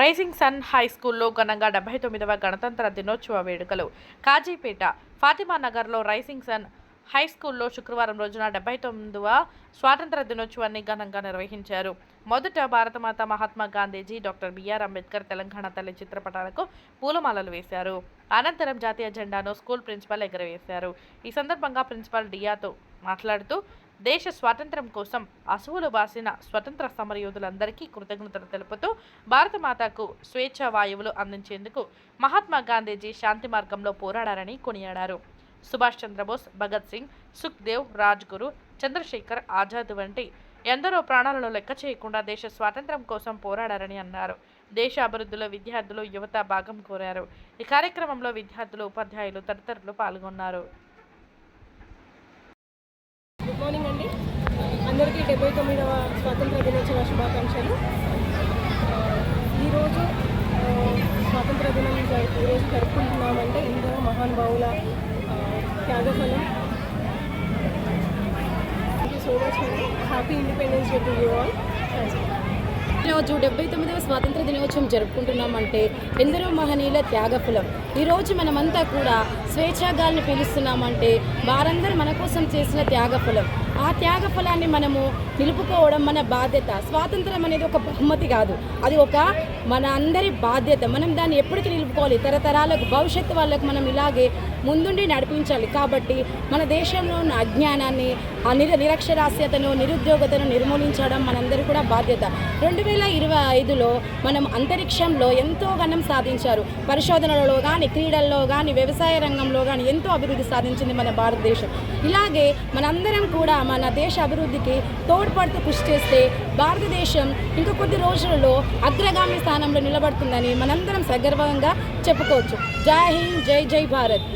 Rising sun high స్కూల్లో ఘనంగా 79వ గణతంత్ర దినోత్సవ వేడుకలు. కాజీపేట ఫాతిమా నగర్లో రైజింగ్ సన్ హై స్కూల్లో శుక్రవారం రోజున 79వ స్వాతంత్ర దినోత్సవాన్ని ఘనంగా నిర్వహించారు. మొదట భారతమాత మహాత్మా గాంధీజీ, డాక్టర్ బిఆర్ అంబేద్కర్, తెలంగాణ తల్లి చిత్రపటాలకు పూలమాలలు వేశారు. అనంతరం జాతీయ జెండాను స్కూల్ ప్రిన్సిపల్ ఎగురవేశారు. ఈ సందర్భంగా ప్రిన్సిపల్ డియాతో మాట్లాడుతూ దేశ స్వాతంత్ర్యం కోసం అసువులు బాసిన స్వతంత్ర సమరయోధులందరికీ కృతజ్ఞతలు తెలుపుతూ భారతమాతకు స్వేచ్ఛ వాయువులు అందించేందుకు మహాత్మా గాంధీజీ శాంతి మార్గంలో పోరాడారని కొనియాడారు. సుభాష్ చంద్రబోస్, భగత్ సింగ్, సుఖ్దేవ్, రాజ్గురు, చంద్రశేఖర్ ఆజాద్ వంటి ఎందరో ప్రాణాలను లెక్క చేయకుండా దేశ స్వాతంత్ర్యం కోసం పోరాడారని అన్నారు. దేశ అభివృద్ధిలో విద్యార్థులు, యువత భాగం కోరారు. ఈ కార్యక్రమంలో విద్యార్థులు, ఉపాధ్యాయులు తదితరులు పాల్గొన్నారు. గుడ్ మార్నింగ్ అండి. అందరికీ 79వ స్వాతంత్ర దినోత్సవ శుభాకాంక్షలు. ఈరోజు స్వాతంత్ర దినం ఈరోజు జరుపుకుంటున్నామంటే ఎందరో మహానుభావుల త్యాగఫలం. థ్యాంక్ యూ సో మచ్ అండి. Happy independence day to you all. ఈరోజు 79వ స్వాతంత్ర దినోత్సవం జరుపుకుంటున్నామంటే ఎందరో మహనీయుల త్యాగఫలం. ఈరోజు మనమంతా కూడా స్వేచ్ఛాగాల్ని పీలుస్తున్నామంటే వారందరూ మన కోసం చేసిన త్యాగఫలం. ఆ త్యాగఫలాన్ని మనము నిలుపుకోవడం మన బాధ్యత. స్వాతంత్రం అనేది ఒక బహుమతి కాదు, అది ఒక మన అందరి బాధ్యత. మనం దాన్ని ఎప్పటికీ నిలుపుకోవాలి. తరతరాలకు, భవిష్యత్తు వాళ్ళకు మనం ఇలాగే ముందుండి నడిపించాలి. కాబట్టి మన దేశంలో ఉన్న అజ్ఞానాన్ని, ఆ నిరక్షరాస్యతను, నిరుద్యోగతను నిర్మూలించడం మనందరూ కూడా బాధ్యత. 2025లో మనం అంతరిక్షంలో ఎంతో ఘనం సాధించారు. పరిశోధనలలో కానీ, క్రీడల్లో కానీ, వ్యవసాయ రంగంలో కానీ ఎంతో అభివృద్ధి సాధించింది మన భారతదేశం. ఇలాగే మనందరం కూడా మన దేశ అభివృద్ధికి తోడ్పడుతూ కృషి చేస్తే భారతదేశం ఇంకా కొద్ది రోజులలో అగ్రగామి స్థానంలో నిలబడుతుందని మనందరం సగర్వంగా చెప్పుకోవచ్చు. జై హింద్, జై జై భారత్.